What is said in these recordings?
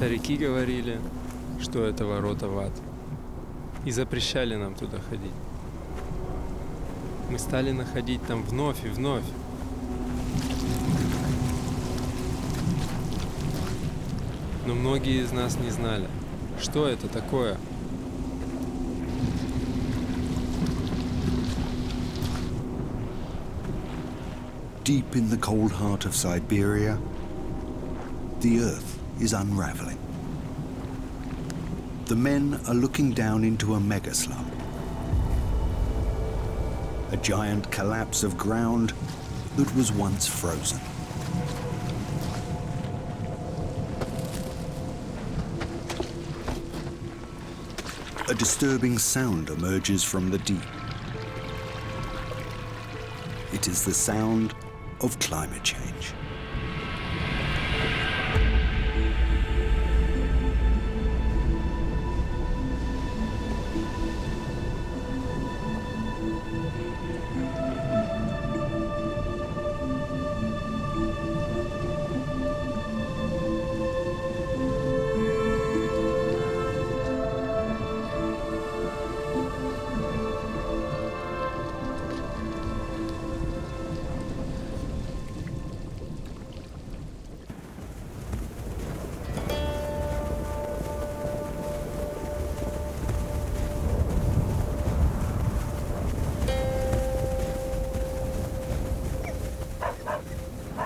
Старики говорили, что это ворота в ад, и запрещали нам туда ходить. Мы стали находить там вновь и вновь. Но многие из нас не знали, что это такое. Deep in the cold heart of Siberia, the earth is unraveling. The men are looking down into a mega slump. A giant collapse of ground that was once frozen. A disturbing sound emerges from the deep. It is the sound of climate change.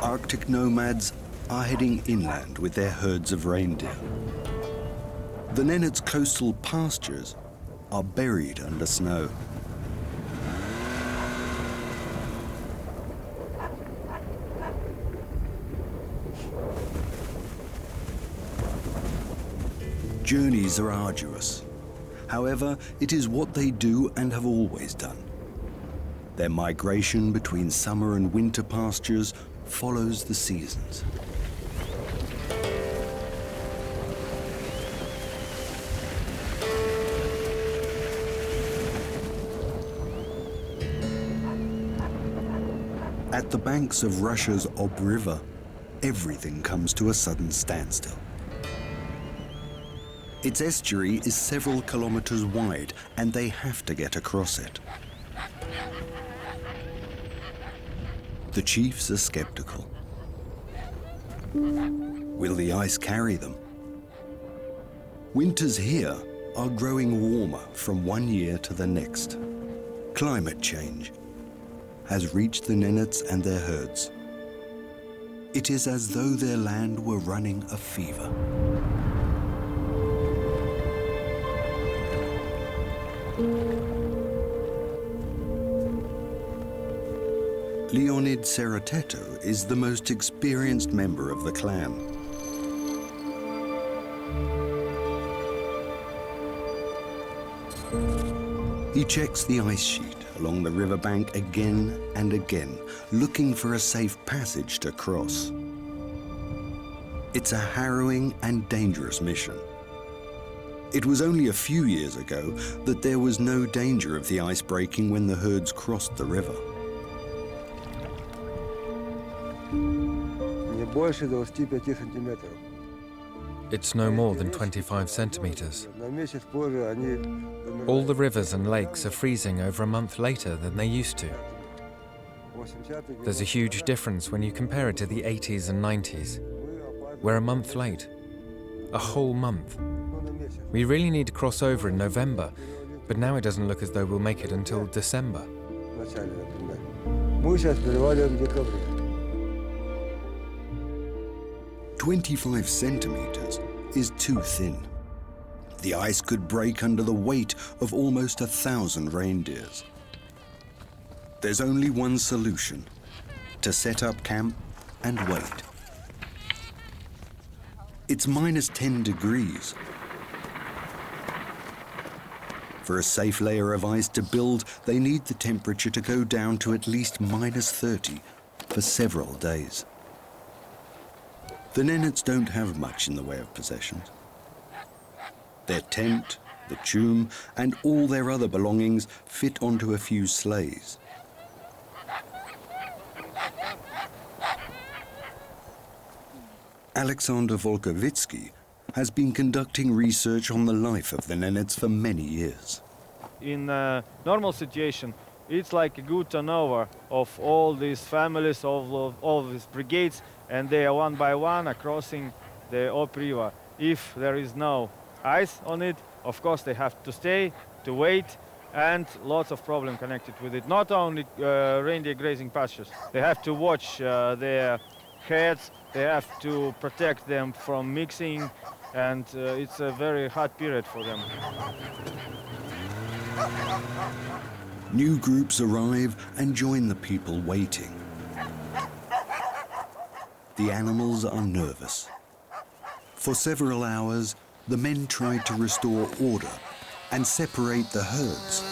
Arctic nomads are heading inland with their herds of reindeer. The Nenets' coastal pastures are buried under snow. Journeys are arduous. However, it is what they do and have always done. Their migration between summer and winter pastures follows the seasons. At the banks of Russia's Ob River, everything comes to a sudden standstill. Its estuary is several kilometers wide, and they have to get across it. The chiefs are skeptical. Will the ice carry them? Winters here are growing warmer from one year to the next. Climate change has reached the Nenets and their herds. It is as though their land were running a fever. Leonid Serateto is the most experienced member of the clan. He checks the ice sheet along the riverbank again and again, looking for a safe passage to cross. It's a harrowing and dangerous mission. It was only a few years ago that there was no danger of the ice breaking when the herds crossed the river. It's no more than 25 centimeters. All the rivers and lakes are freezing over a month later than they used to. There's a huge difference when you compare it to the 80s and 90s. We're a month late, a whole month. We really need to cross over in November, but now it doesn't look as though we'll make it until December. 25 centimeters is too thin. The ice could break under the weight of almost 1,000 reindeers. There's only one solution: to set up camp and wait. It's minus 10 degrees. For a safe layer of ice to build, they need the temperature to go down to at least minus 30 for several days. The Nenets don't have much in the way of possessions. Their tent, the tomb, and all their other belongings fit onto a few sleighs. Alexander Volkovitsky has been conducting research on the life of the Nenets for many years. In a normal situation, it's like a good turnover of all these families, all these brigades, and they are one by one are crossing the Ob River. If there is no ice on it, of course they have to stay, to wait, and lots of problems connected with it. Not only reindeer grazing pastures, they have to watch their herds, they have to protect them from mixing, and it's a very hard period for them. New groups arrive and join the people waiting. The animals are nervous. For several hours, the men tried to restore order and separate the herds.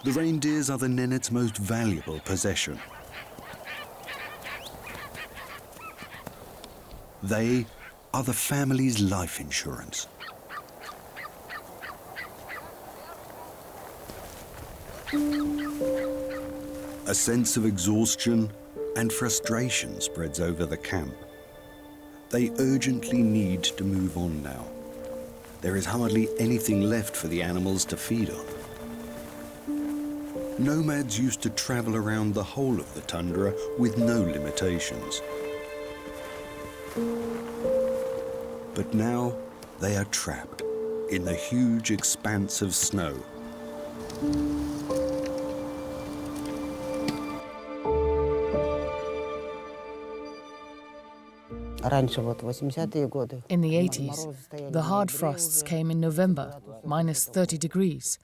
The reindeers are the Nenets' most valuable possession. They are the family's life insurance. A sense of exhaustion and frustration spreads over the camp. They urgently need to move on now. There is hardly anything left for the animals to feed on. Nomads used to travel around the whole of the tundra with no limitations. But now they are trapped in the huge expanse of snow. In the 80s, the hard frosts came in November, minus 30 degrees.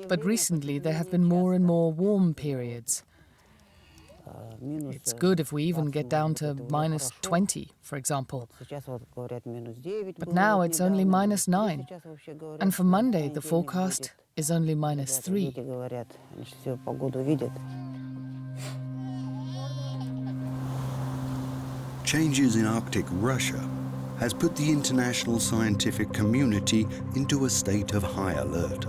But recently there have been more and more warm periods. It's good if we even get down to minus 20, for example. But now it's only minus 9. And for Monday, the forecast is only minus 3. Changes in Arctic Russia has put the international scientific community into a state of high alert.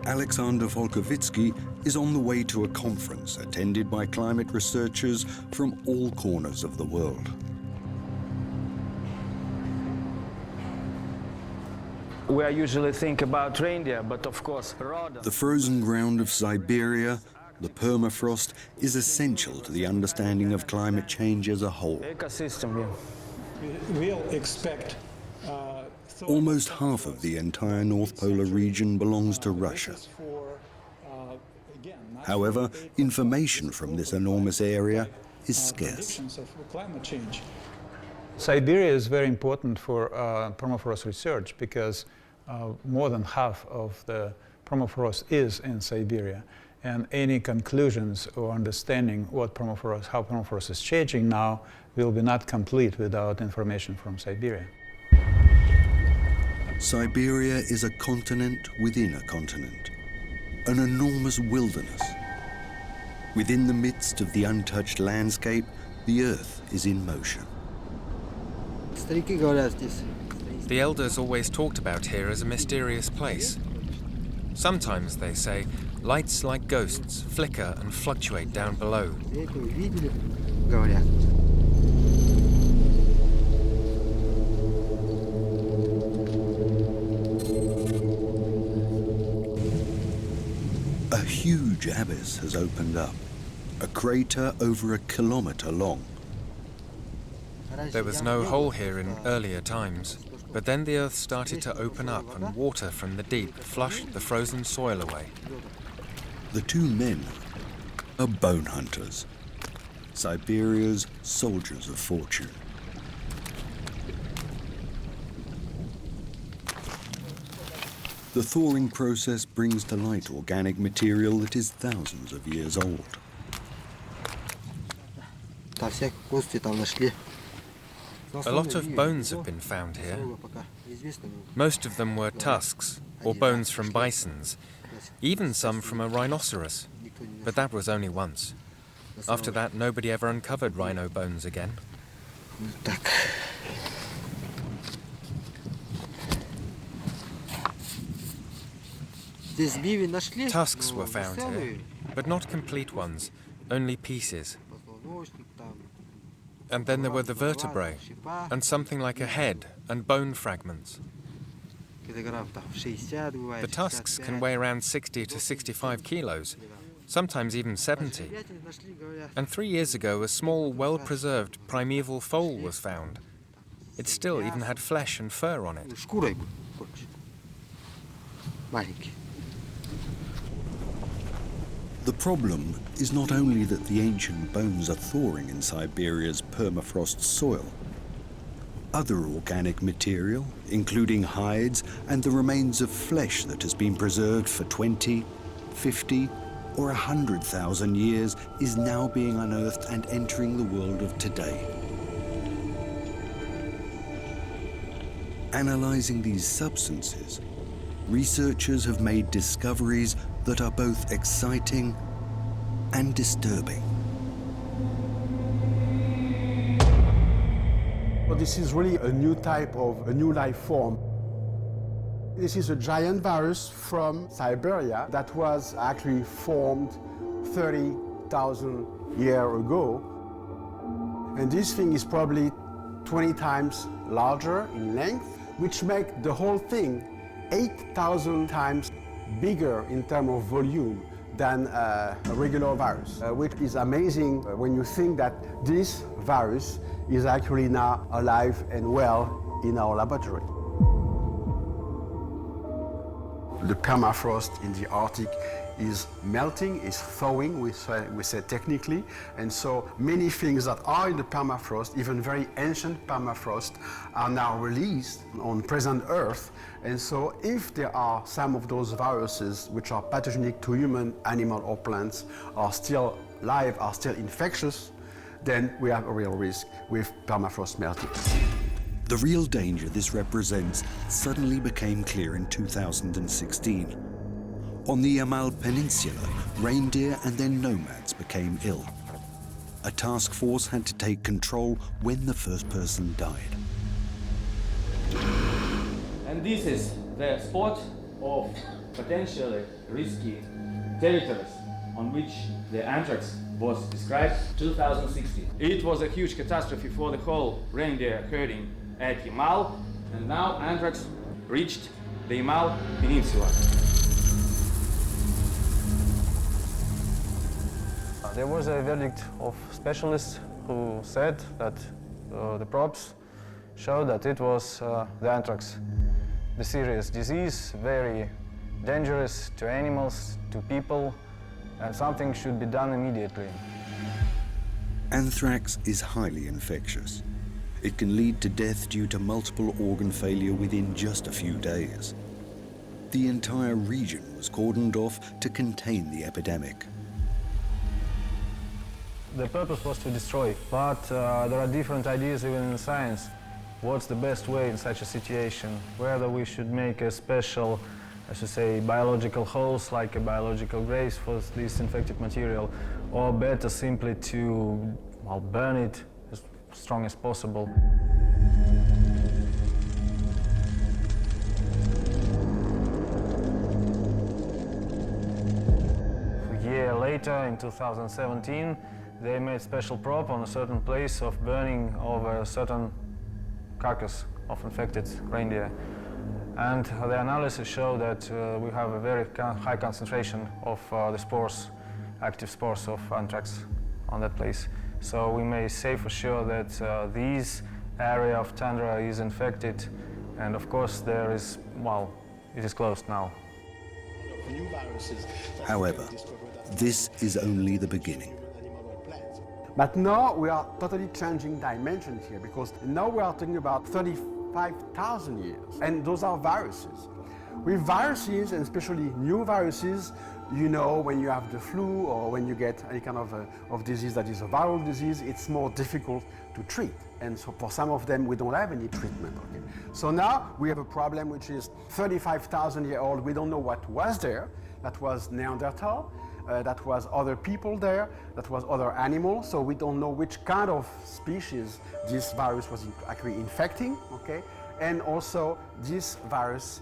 Alexander Volkovitsky is on the way to a conference attended by climate researchers from all corners of the world. We usually think about reindeer, but of course, The frozen ground of Siberia, the permafrost, is essential to the understanding of climate change as a whole. ecosystem. We'll expect Almost half of the entire North Polar region belongs to Russia. However, information from this enormous area is scarce. Siberia is very important for permafrost research because more than half of the permafrost is in Siberia. And any conclusions or understanding what permafrost, how permafrost is changing now will be not complete without information from Siberia. Siberia is a continent within a continent, an enormous wilderness. Within the midst of the untouched landscape, the earth is in motion. The elders always talked about here as a mysterious place. Sometimes, they say, lights like ghosts flicker and fluctuate down below. A huge abyss has opened up, a crater over a kilometre long. There was no hole here in earlier times, but then the earth started to open up and water from the deep flushed the frozen soil away. The two men are bone hunters, Siberia's soldiers of fortune. The thawing process brings to light organic material that is thousands of years old. A lot of bones have been found here. Most of them were tusks, or bones from bisons, even some from a rhinoceros, but that was only once. After that, nobody ever uncovered rhino bones again. Tusks were found here, but not complete ones, only pieces. And then there were the vertebrae, and something like a head and bone fragments. The tusks can weigh around 60 to 65 kilos, sometimes even 70. And 3 years ago, a small, well-preserved primeval foal was found. It still even had flesh and fur on it. The problem is not only that the ancient bones are thawing in Siberia's permafrost soil. Other organic material, including hides and the remains of flesh that has been preserved for 20, 50, or 100,000 years, is now being unearthed and entering the world of today. Analyzing these substances, researchers have made discoveries that are both exciting and disturbing. Well, this is really a new type of a new life form. This is a giant virus from Siberia that was actually formed 30,000 years ago. And this thing is probably 20 times larger in length, which makes the whole thing 8,000 times bigger in terms of volume than a regular virus, which is amazing when you think that this virus is actually now alive and well in our laboratory. The permafrost in the Arctic is melting, is thawing, we say technically, and so many things that are in the permafrost, even very ancient permafrost, are now released on present Earth. And so if there are some of those viruses which are pathogenic to human, animal, or plants are still live, are still infectious, then we have a real risk with permafrost melting. The real danger this represents suddenly became clear in 2016. On the Yamal Peninsula, reindeer and their nomads became ill. A task force had to take control when the first person died. And this is the spot of potentially risky territories on which the anthrax was described in 2016. It was a huge catastrophe for the whole reindeer herding at Yamal, and now anthrax reached the Yamal Peninsula. There was a verdict of specialists who said that the probes showed that it was the anthrax, the serious disease, very dangerous to animals, to people, and something should be done immediately. Anthrax is highly infectious. It can lead to death due to multiple organ failure within just a few days. The entire region was cordoned off to contain the epidemic. The purpose was to destroy, but there are different ideas even in science. What's the best way in such a situation? Whether we should make a special, I should say, biological holes, like a biological graves for this infected material, or better simply to, well, burn it as strong as possible. A year later, in 2017, they made special probe on a certain place of burning over a certain carcass of infected reindeer. And the analysis showed that we have a very high concentration of the spores, active spores of anthrax on that place. So we may say for sure that this area of tundra is infected, and of course there is, well, it is closed now. However, this is only the beginning. But now we are totally changing dimensions here, because now we are talking about 35,000 years, and those are viruses. With viruses, and especially new viruses, you know, when you have the flu or when you get any kind of disease that is a viral disease, it's more difficult to treat. And so for some of them, we don't have any treatment. Okay? So now we have a problem which is 35,000 years old. We don't know what was there. That was Neanderthal. that was other people there, that was other animals, so we don't know which kind of species this virus was actually infecting, okay? And also this virus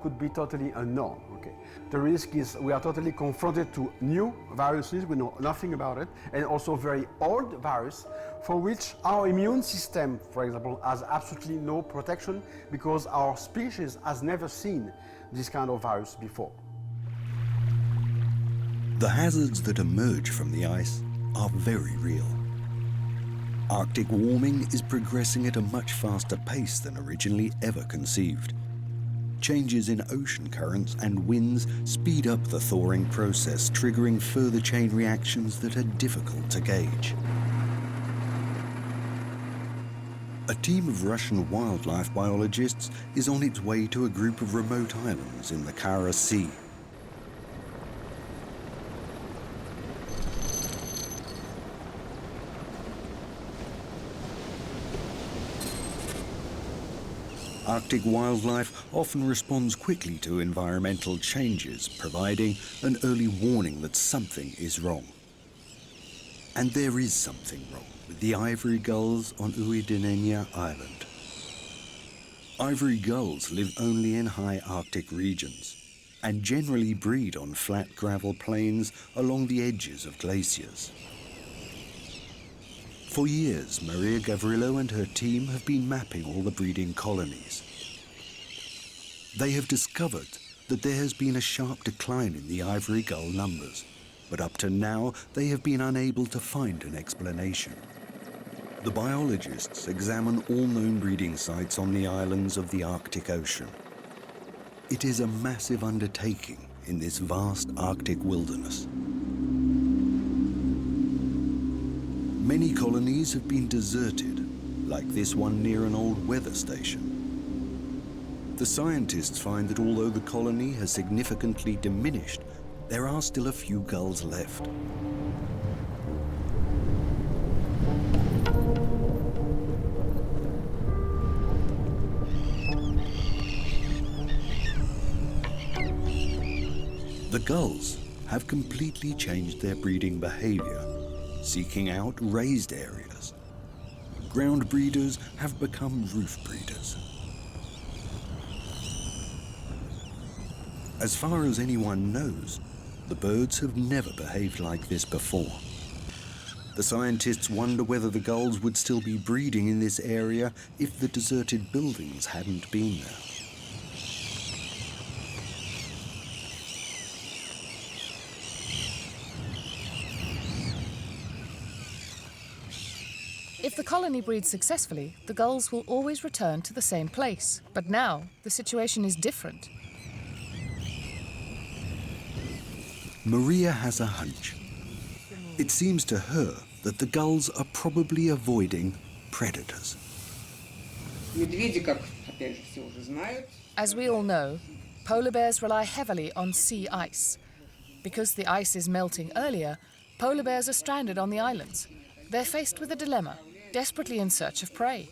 could be totally unknown, okay? The risk is we are totally confronted to new viruses, we know nothing about it, and also very old virus for which our immune system, for example, has absolutely no protection because our species has never seen this kind of virus before. The hazards that emerge from the ice are very real. Arctic warming is progressing at a much faster pace than originally ever conceived. Changes in ocean currents and winds speed up the thawing process, triggering further chain reactions that are difficult to gauge. A team of Russian wildlife biologists is on its way to a group of remote islands in the Kara Sea. Arctic wildlife often responds quickly to environmental changes, providing an early warning that something is wrong. And there is something wrong with the ivory gulls on Uidinenia Island. Ivory gulls live only in high Arctic regions and generally breed on flat gravel plains along the edges of glaciers. For years, Maria Gavrillo and her team have been mapping all the breeding colonies. They have discovered that there has been a sharp decline in the ivory gull numbers, but up to now they have been unable to find an explanation. The biologists examine all known breeding sites on the islands of the Arctic Ocean. It is a massive undertaking in this vast Arctic wilderness. Many colonies have been deserted, like this one near an old weather station. The scientists find that although the colony has significantly diminished, there are still a few gulls left. The gulls have completely changed their breeding behavior, seeking out raised areas. Ground breeders have become roof breeders. As far as anyone knows, the birds have never behaved like this before. The scientists wonder whether the gulls would still be breeding in this area if the deserted buildings hadn't been there. If the colony breeds successfully, the gulls will always return to the same place. But now, the situation is different. Maria has a hunch. It seems to her that the gulls are probably avoiding predators. As we all know, polar bears rely heavily on sea ice. Because the ice is melting earlier, polar bears are stranded on the islands. They're faced with a dilemma, desperately in search of prey.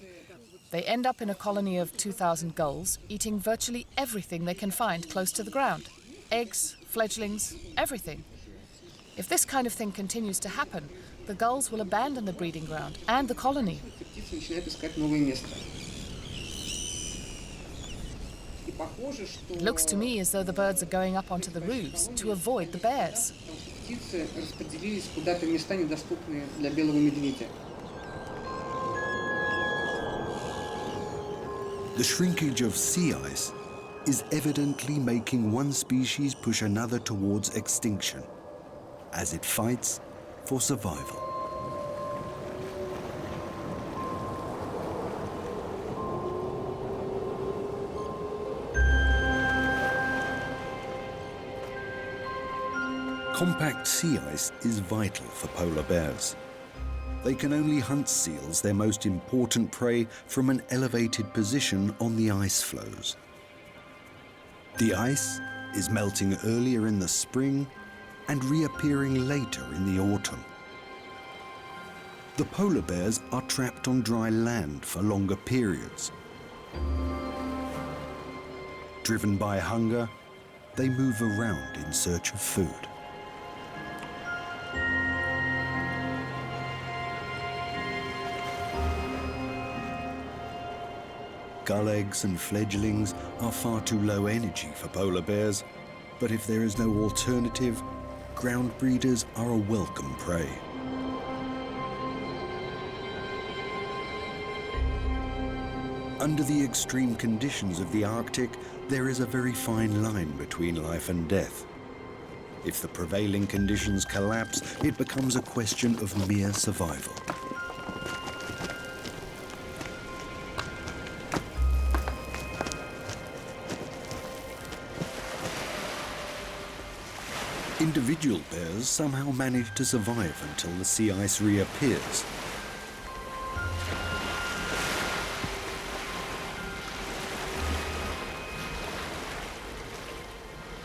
They end up in a colony of 2,000 gulls, eating virtually everything they can find close to the ground. Eggs, fledglings, everything. If this kind of thing continues to happen, the gulls will abandon the breeding ground and the colony. It looks to me as though the birds are going up onto the roofs to avoid the bears. The shrinkage of sea ice is evidently making one species push another towards extinction as it fights for survival. Compact sea ice is vital for polar bears. They can only hunt seals, their most important prey, from an elevated position on the ice floes. The ice is melting earlier in the spring and reappearing later in the autumn. The polar bears are trapped on dry land for longer periods. Driven by hunger, they move around in search of food. gull eggs and fledglings are far too low energy for polar bears, but if there is no alternative, ground breeders are a welcome prey. Under the extreme conditions of the Arctic, there is a very fine line between life and death. If the prevailing conditions collapse, it becomes a question of mere survival. Individual bears somehow manage to survive until the sea ice reappears.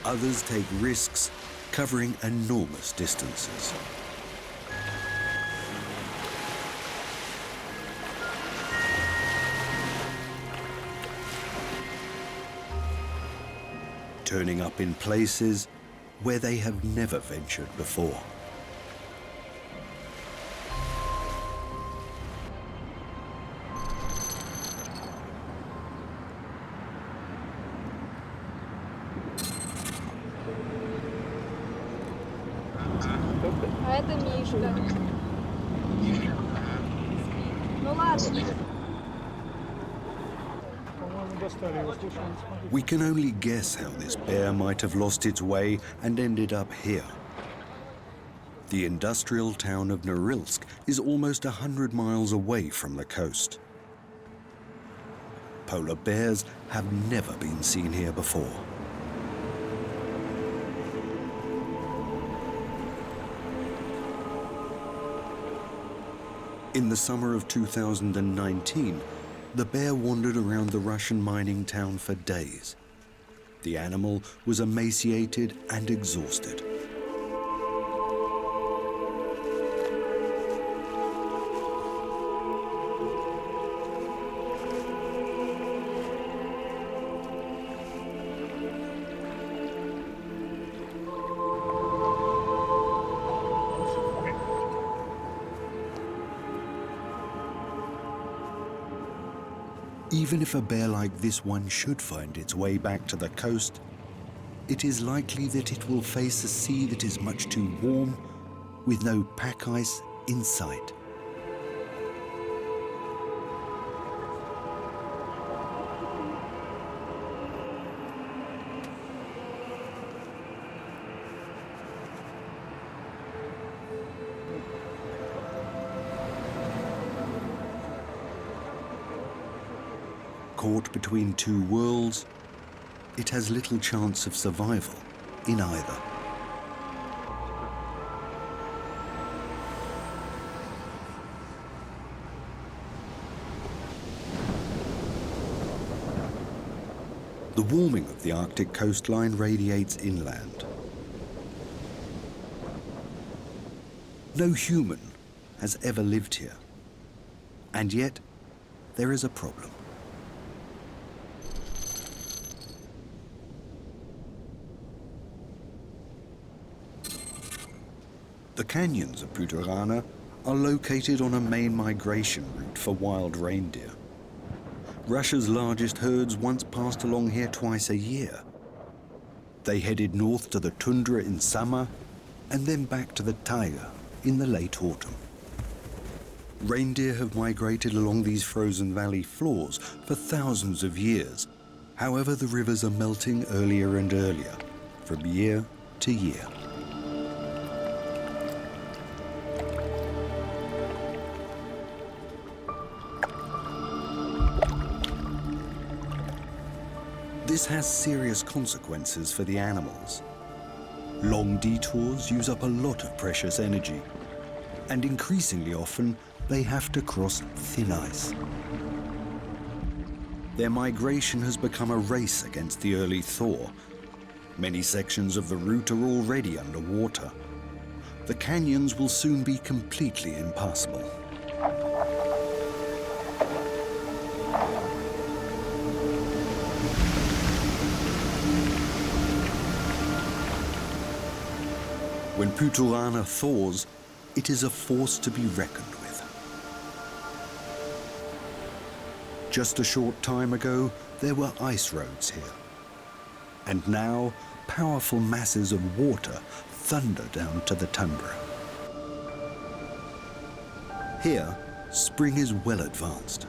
Others take risks, covering enormous distances. Turning up in places where they have never ventured before. А это Мишка. Ну ладно. We can only guess how this bear might have lost its way and ended up here. The industrial town of Norilsk is almost 100 miles away from the coast. Polar bears have never been seen here before. In the summer of 2019, the bear wandered around the Russian mining town for days. The animal was emaciated and exhausted. Even if a bear like this one should find its way back to the coast, it is likely that it will face a sea that is much too warm, with no pack ice in sight. Caught between two worlds, it has little chance of survival in either. The warming of the Arctic coastline radiates inland. No human has ever lived here, and yet there is a problem. The canyons of Pandora are located on a main migration route for wild reindeer. Russia's largest herds once passed along here twice a year. They headed north to the tundra in summer and then back to the taiga in the late autumn. Reindeer have migrated along these frozen valley floors for thousands of years. However, the rivers are melting earlier and earlier, from year to year. This has serious consequences for the animals. Long detours use up a lot of precious energy, and increasingly often they have to cross thin ice. Their migration has become a race against the early thaw. Many sections of the route are already underwater. The canyons will soon be completely impassable. When Pandora thaws, it is a force to be reckoned with. Just a short time ago, there were ice roads here. And now, powerful masses of water thunder down to the tundra. Here, spring is well advanced.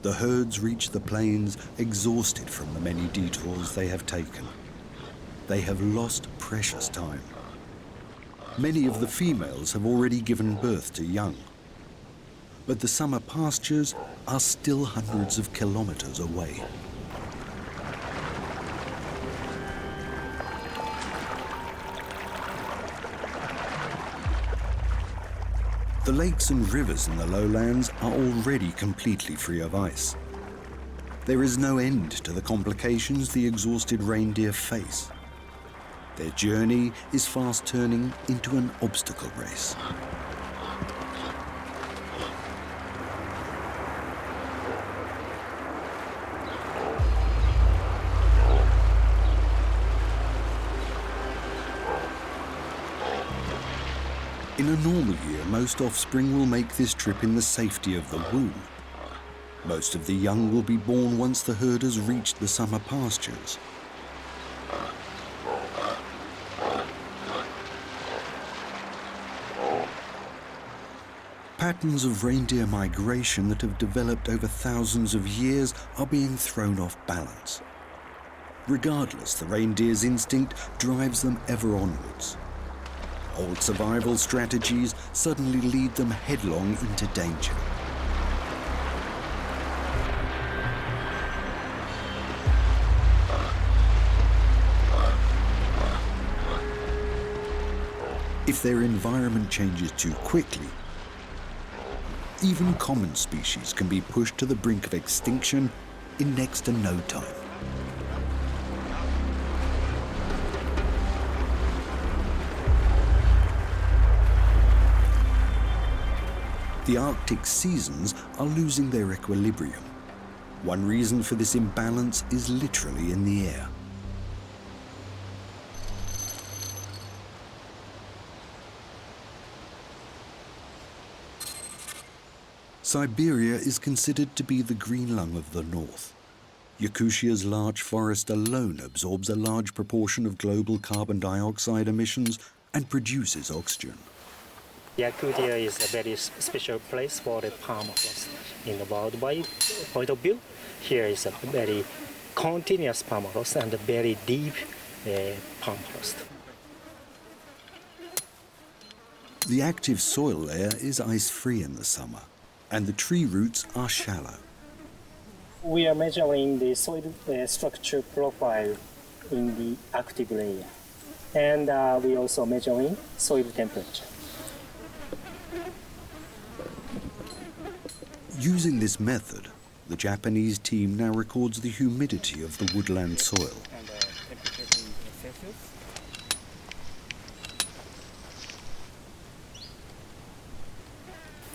The herds reach the plains exhausted from the many detours they have taken. They have lost precious time. Many of the females have already given birth to young. But the summer pastures are still hundreds of kilometers away. The lakes and rivers in the lowlands are already completely free of ice. There is no end to the complications the exhausted reindeer face. Their journey is fast turning into an obstacle race. In a normal year, most offspring will make this trip in the safety of the womb. Most of the young will be born once the herd has reached the summer pastures. Patterns of reindeer migration that have developed over thousands of years are being thrown off balance. Regardless, the reindeer's instinct drives them ever onwards. Old survival strategies suddenly lead them headlong into danger. If their environment changes too quickly, even common species can be pushed to the brink of extinction in next to no time. The Arctic seasons are losing their equilibrium. One reason for this imbalance is literally in the air. Siberia is considered to be the green lung of the north. Yakutia large forest alone absorbs a large proportion of global carbon dioxide emissions and produces oxygen. Yakutia is a very special place for the permafrost. In the worldwide point of view, here is a very continuous permafrost and a very deep permafrost. The active soil layer is ice-free in the summer, and the tree roots are shallow. We are measuring the soil structure profile in the active layer, and we also measuring soil temperature. Using this method, the Japanese team now records the humidity of the woodland soil.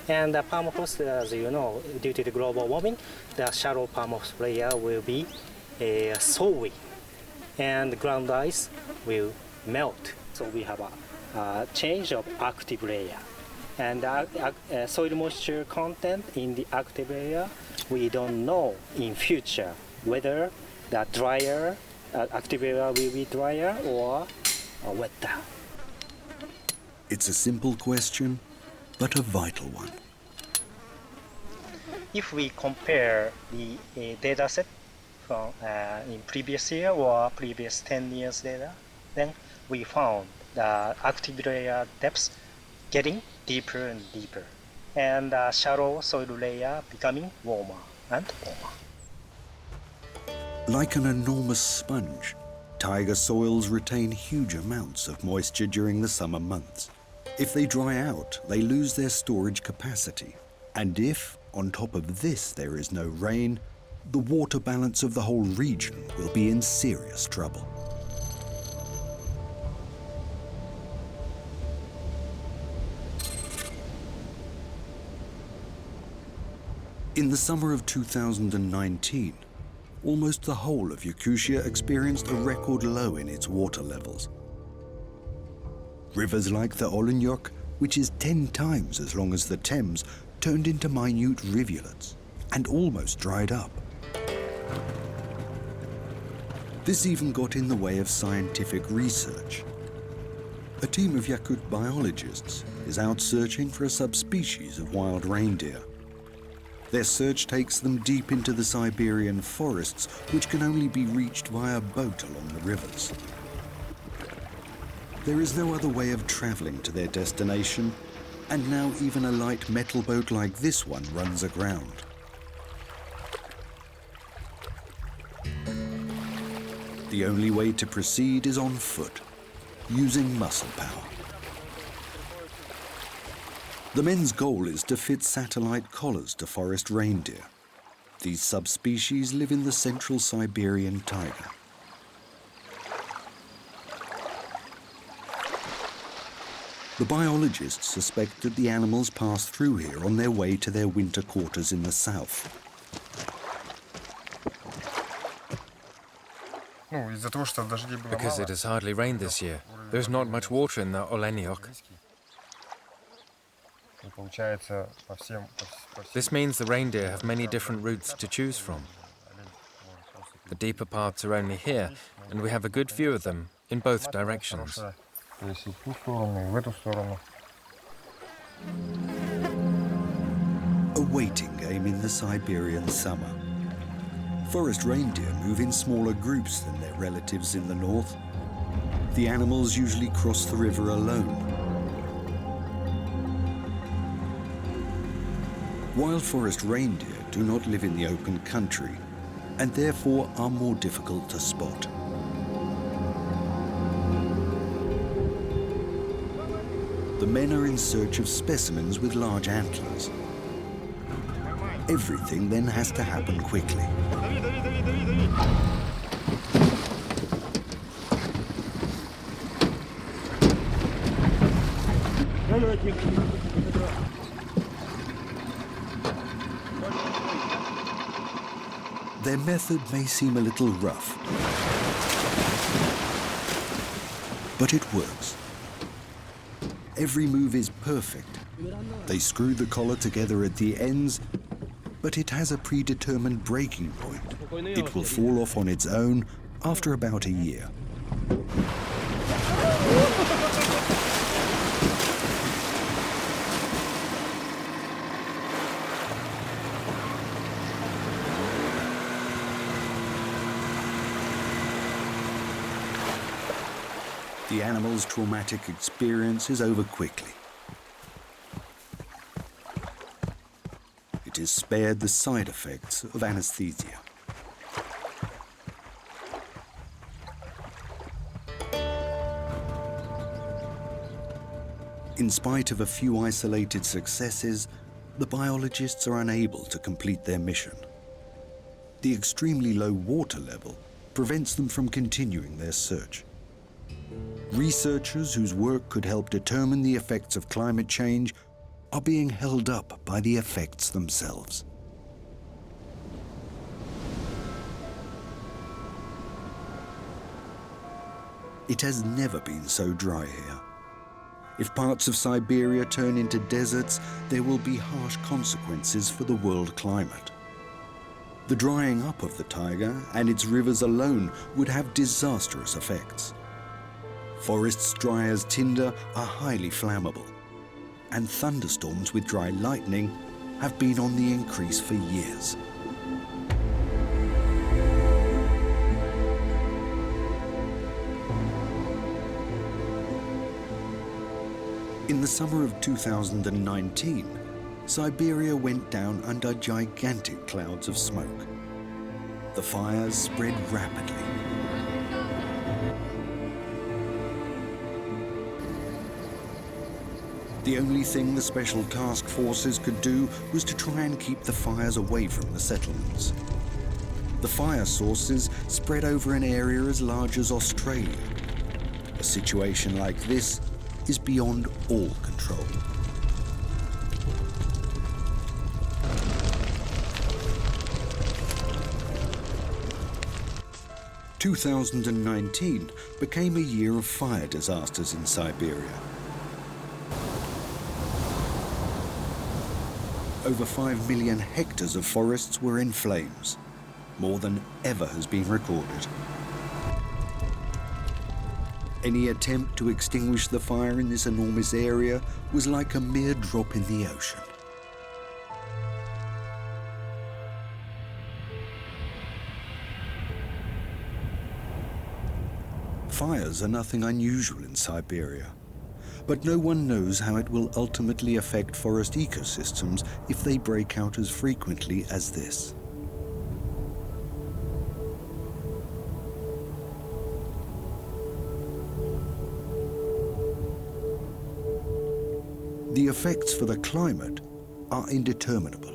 And the permafrost, as you know, due to the global warming, the shallow permafrost layer will be thawing, and the ground ice will melt. So we have a change of active layer. And soil moisture content in the active layer, we don't know in future whether the drier active layer will be drier or wetter. It's a simple question, but a vital one. If we compare the data set from in previous year or previous 10 years data, then we found the active layer depths getting deeper and deeper, and the shallow soil layer becoming warmer and warmer. Like an enormous sponge, taiga soils retain huge amounts of moisture during the summer months. If they dry out, they lose their storage capacity. And if, on top of this, there is no rain, the water balance of the whole region will be in serious trouble. In the summer of 2019, almost the whole of Yakutia experienced a record low in its water levels. Rivers like the Olenjok, which is 10 times as long as the Thames, turned into minute rivulets and almost dried up. This even got in the way of scientific research. A team of Yakut biologists is out searching for a subspecies of wild reindeer. Their search takes them deep into the Siberian forests, which can only be reached via boat along the rivers. There is no other way of traveling to their destination, and now even a light metal boat like this one runs aground. The only way to proceed is on foot, using muscle power. The men's goal is to fit satellite collars to forest reindeer. These subspecies live in the Central Siberian taiga. The biologists suspect that the animals pass through here on their way to their winter quarters in the south. Because it has hardly rained this year, there's not much water in the Olenjok. This means the reindeer have many different routes to choose from. The deeper parts are only here, and we have a good view of them in both directions. A waiting game in the Siberian summer. Forest reindeer move in smaller groups than their relatives in the north. The animals usually cross the river alone. Wild forest reindeer do not live in the open country and therefore are more difficult to spot. The men are in search of specimens with large antlers. Everything then has to happen quickly. Their method may seem a little rough, but it works. Every move is perfect. They screw the collar together at the ends, but it has a predetermined breaking point. It will fall off on its own after about a year. The animal's traumatic experience is over quickly. It is spared the side effects of anesthesia. In spite of a few isolated successes, the biologists are unable to complete their mission. The extremely low water level prevents them from continuing their search. Researchers whose work could help determine the effects of climate change are being held up by the effects themselves. It has never been so dry here. If parts of Siberia turn into deserts, there will be harsh consequences for the world climate. The drying up of the taiga and its rivers alone would have disastrous effects. Forests dry as tinder are highly flammable, and thunderstorms with dry lightning have been on the increase for years. In the summer of 2019, Siberia went down under gigantic clouds of smoke. The fires spread rapidly. The only thing the special task forces could do was to try and keep the fires away from the settlements. The fire sources spread over an area as large as Australia. A situation like this is beyond all control. 2019 became a year of fire disasters in Siberia. Over 5 million hectares of forests were in flames, more than ever has been recorded. Any attempt to extinguish the fire in this enormous area was like a mere drop in the ocean. Fires are nothing unusual in Siberia, but no one knows how it will ultimately affect forest ecosystems if they break out as frequently as this. The effects for the climate are indeterminable.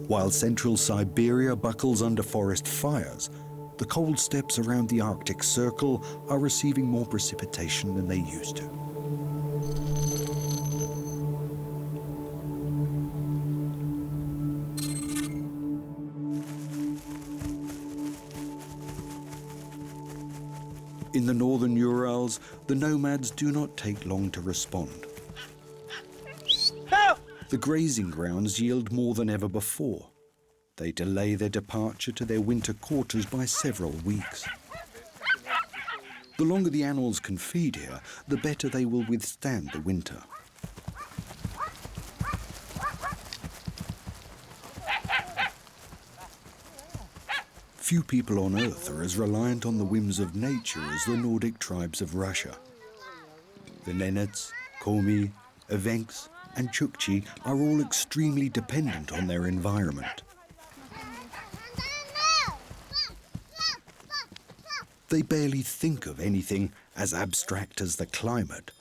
While Central Siberia buckles under forest fires, the cold steppes around the Arctic Circle are receiving more precipitation than they used to. In the northern Urals, the nomads do not take long to respond. The grazing grounds yield more than ever before. They delay their departure to their winter quarters by several weeks. The longer the animals can feed here, the better they will withstand the winter. Few people on Earth are as reliant on the whims of nature as the Nordic tribes of Russia. The Nenets, Komi, Evenks, and Chukchi are all extremely dependent on their environment. They barely think of anything as abstract as the climate.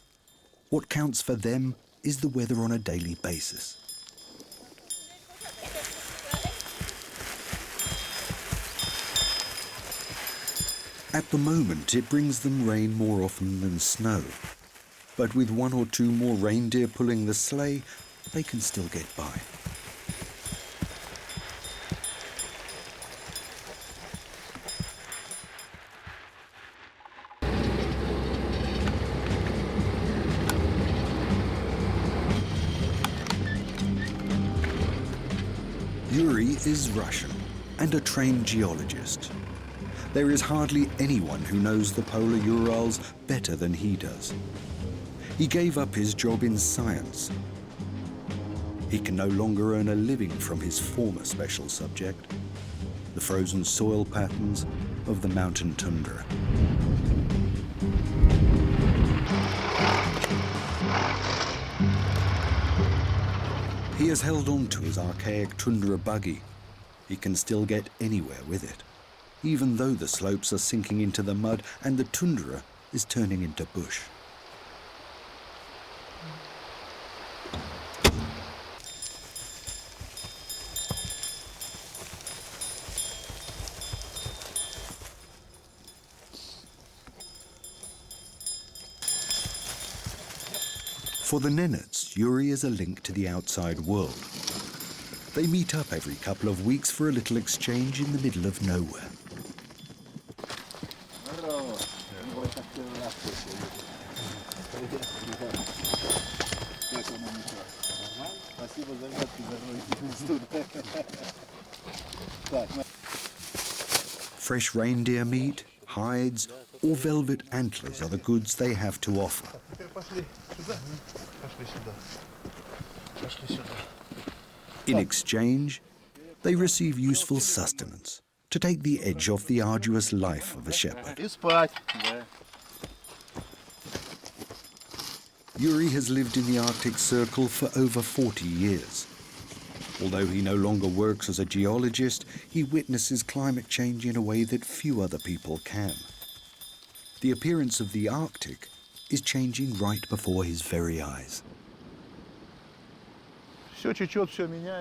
What counts for them is the weather on a daily basis. At the moment, it brings them rain more often than snow. But with 1 or 2 more reindeer pulling the sleigh, they can still get by. Yuri is Russian and a trained geologist. There is hardly anyone who knows the polar Urals better than he does. He gave up his job in science. He can no longer earn a living from his former special subject, the frozen soil patterns of the mountain tundra. He has held on to his archaic tundra buggy. He can still get anywhere with it, even though the slopes are sinking into the mud and the tundra is turning into bush. For the Nenets, Yuri is a link to the outside world. They meet up every couple of weeks for a little exchange in the middle of nowhere. Fresh reindeer meat, hides, or velvet antlers are the goods they have to offer. In exchange, they receive useful sustenance to take the edge off the arduous life of a shepherd. Yuri has lived in the Arctic Circle for over 40 years. Although he no longer works as a geologist, he witnesses climate change in a way that few other people can. The appearance of the Arctic is changing right before his very eyes.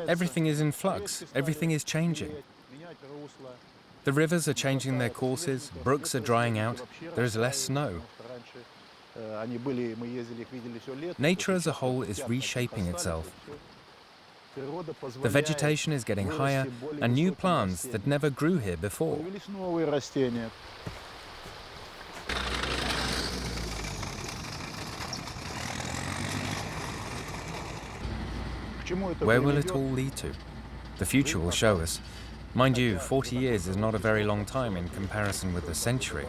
Everything is in flux. Everything is changing. The rivers are changing their courses, brooks are drying out, there is less snow. Nature as a whole is reshaping itself. The vegetation is getting higher and new plants that never grew here before. Where will it all lead to? The future will show us. Mind you, 40 years is not a very long time in comparison with a century.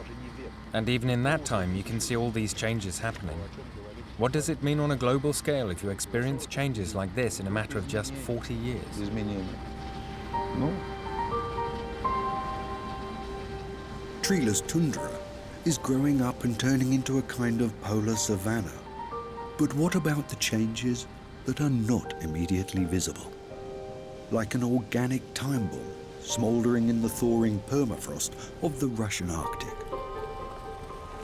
And even in that time, you can see all these changes happening. What does it mean on a global scale if you experience changes like this in a matter of just 40 years? Treeless tundra is growing up and turning into a kind of polar savanna. But what about the changes that are not immediately visible? Like an organic time bomb smouldering in the thawing permafrost of the Russian Arctic.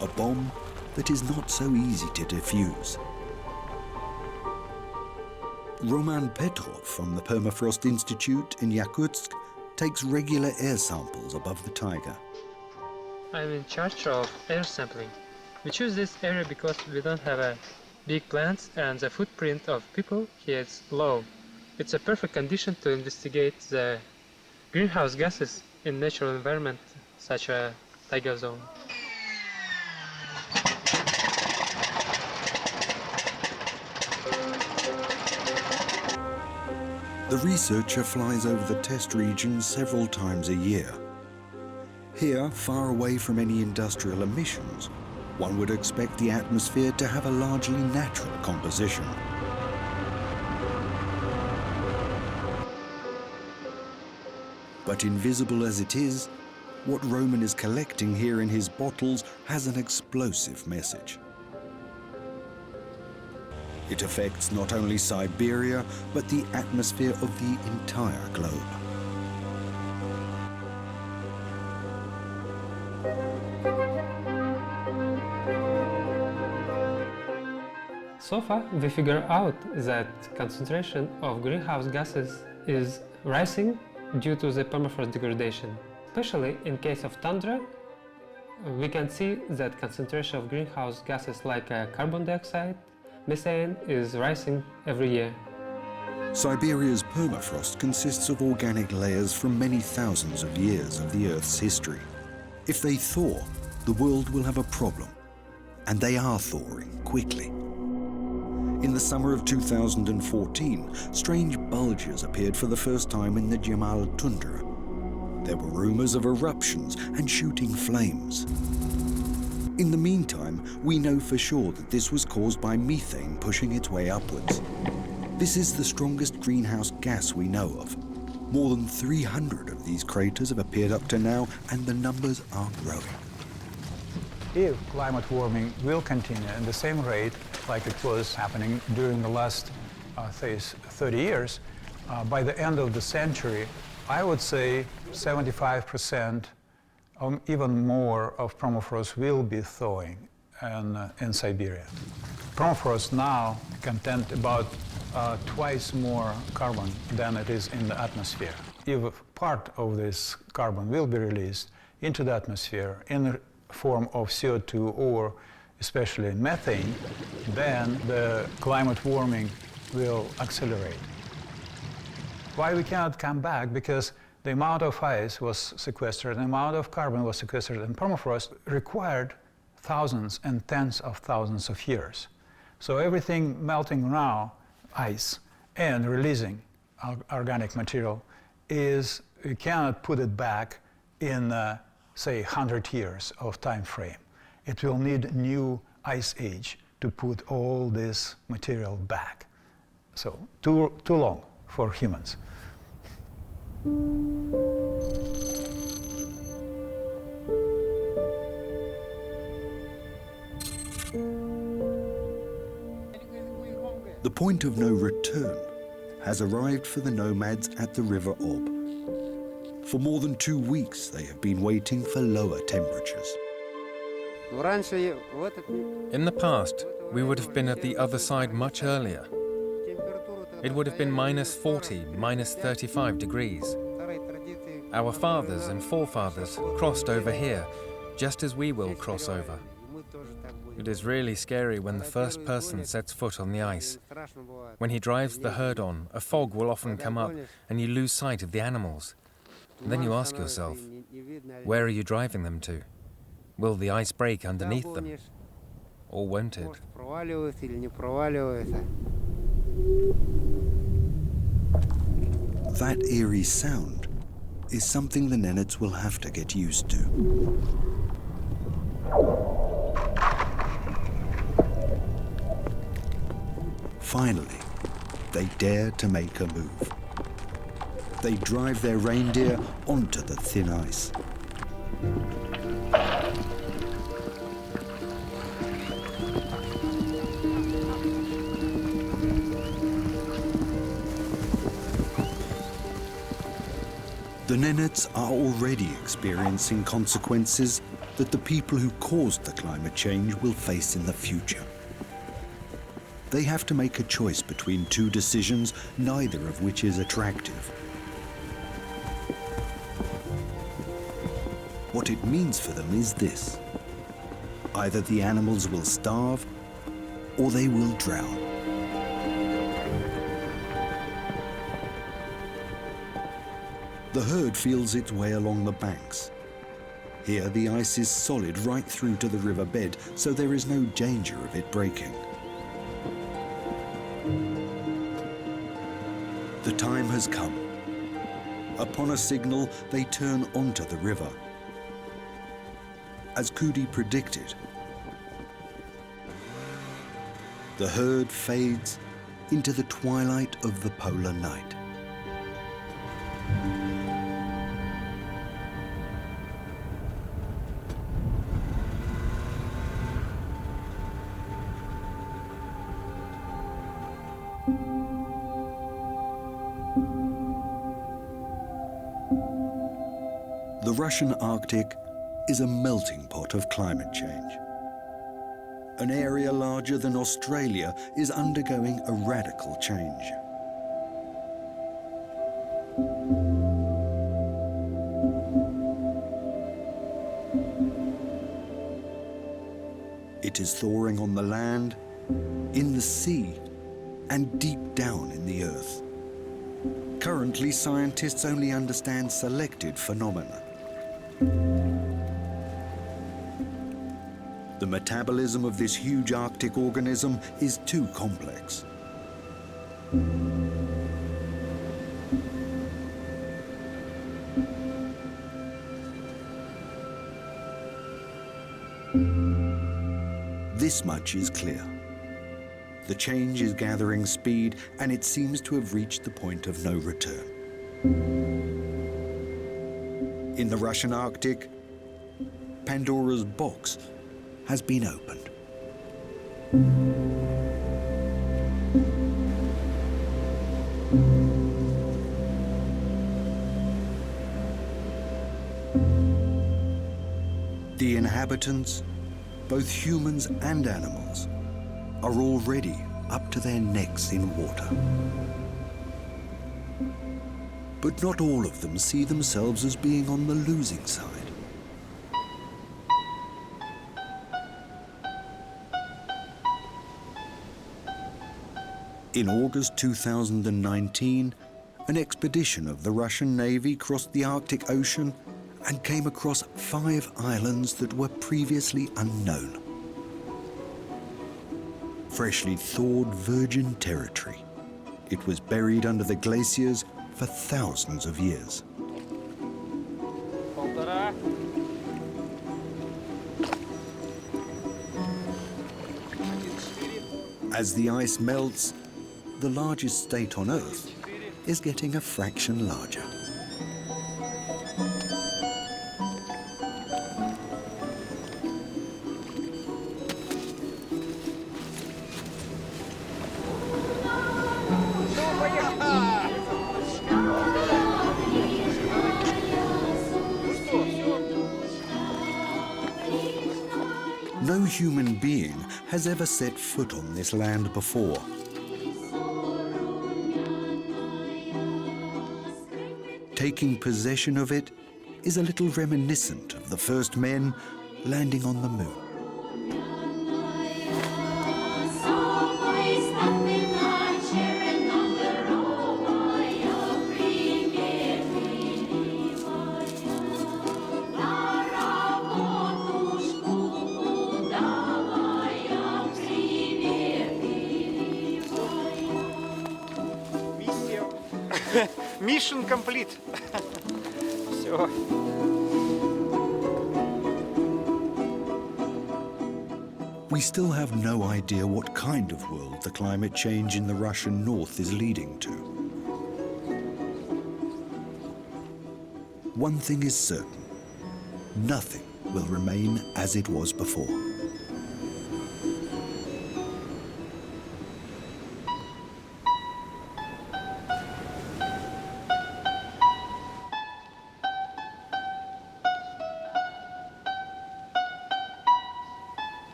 A bomb that is not so easy to defuse. Roman Petrov from the Permafrost Institute in Yakutsk takes regular air samples above the taiga. I'm in charge of air sampling. We choose this area because we don't have big plants and the footprint of people here is low. It's a perfect condition to investigate the greenhouse gases in natural environment such as taiga zone. The researcher flies over the test region several times a year. Here, far away from any industrial emissions, one would expect the atmosphere to have a largely natural composition. But invisible as it is, what Roman is collecting here in his bottles has an explosive message. It affects not only Siberia, but the atmosphere of the entire globe. So far, we figure out that concentration of greenhouse gases is rising due to the permafrost degradation. Especially in case of tundra, we can see that concentration of greenhouse gases like carbon dioxide, methane is rising every year. Siberia's permafrost consists of organic layers from many thousands of years of the Earth's history. If they thaw, the world will have a problem, and they are thawing quickly. In the summer of 2014, strange bulges appeared for the first time in the Jamal tundra. There were rumors of eruptions and shooting flames. In the meantime, we know for sure that this was caused by methane pushing its way upwards. This is the strongest greenhouse gas we know of. More than 300 of these craters have appeared up to now, and the numbers are growing. If climate warming will continue at the same rate like it was happening during the last 30 years, by the end of the century, I would say 75% or even more of permafrost will be thawing in Siberia. Permafrost now contains about twice more carbon than it is in the atmosphere. If part of this carbon will be released into the atmosphere in the form of CO2 or especially methane, then the climate warming will accelerate. Why we cannot come back? Because the amount of ice was sequestered, the amount of carbon was sequestered in permafrost required thousands and tens of thousands of years. So everything melting now, ice, and releasing organic material is, you cannot put it back in, say, 100 years of time frame. It will need new ice age to put all this material back. So too long for humans. The point of no return has arrived for the nomads at the River Ob. For more than 2 weeks, they have been waiting for lower temperatures. In the past, we would have been at the other side much earlier. It would have been -40, -35 degrees. Our fathers and forefathers crossed over here, just as we will cross over. It is really scary when the first person sets foot on the ice. When he drives the herd on, a fog will often come up and you lose sight of the animals. And then you ask yourself, where are you driving them to? Will the ice break underneath them? Or won't it? That eerie sound is something the Nenets will have to get used to. Finally, they dare to make a move. They drive their reindeer onto the thin ice. The Nenets are already experiencing consequences that the people who caused the climate change will face in the future. They have to make a choice between two decisions, neither of which is attractive. What it means for them is this: either the animals will starve or they will drown. The herd feels its way along the banks. Here the ice is solid right through to the riverbed, so there is no danger of it breaking. The time has come. Upon a signal, they turn onto the river. As Kudi predicted, the herd fades into the twilight of the polar night. The Russian Arctic is a melting pot of climate change. An area larger than Australia is undergoing a radical change. It is thawing on the land, in the sea, and deep down in the earth. Currently, scientists only understand selected phenomena. The metabolism of this huge Arctic organism is too complex. This much is clear. The change is gathering speed, and it seems to have reached the point of no return. In the Russian Arctic, Pandora's box has been opened. The inhabitants, both humans and animals, are already up to their necks in water. But not all of them see themselves as being on the losing side. In August 2019, an expedition of the Russian Navy crossed the Arctic Ocean and came across 5 islands that were previously unknown. Freshly thawed virgin territory. It was buried under the glaciers for thousands of years. Pandora. As the ice melts, the largest state on Earth is getting a fraction larger. No human being has ever set foot on this land before. Taking possession of it is a little reminiscent of the first men landing on the moon. Mission complete. Все. We still have no idea what kind of world the climate change in the Russian north is leading to. One thing is certain, nothing will remain as it was before.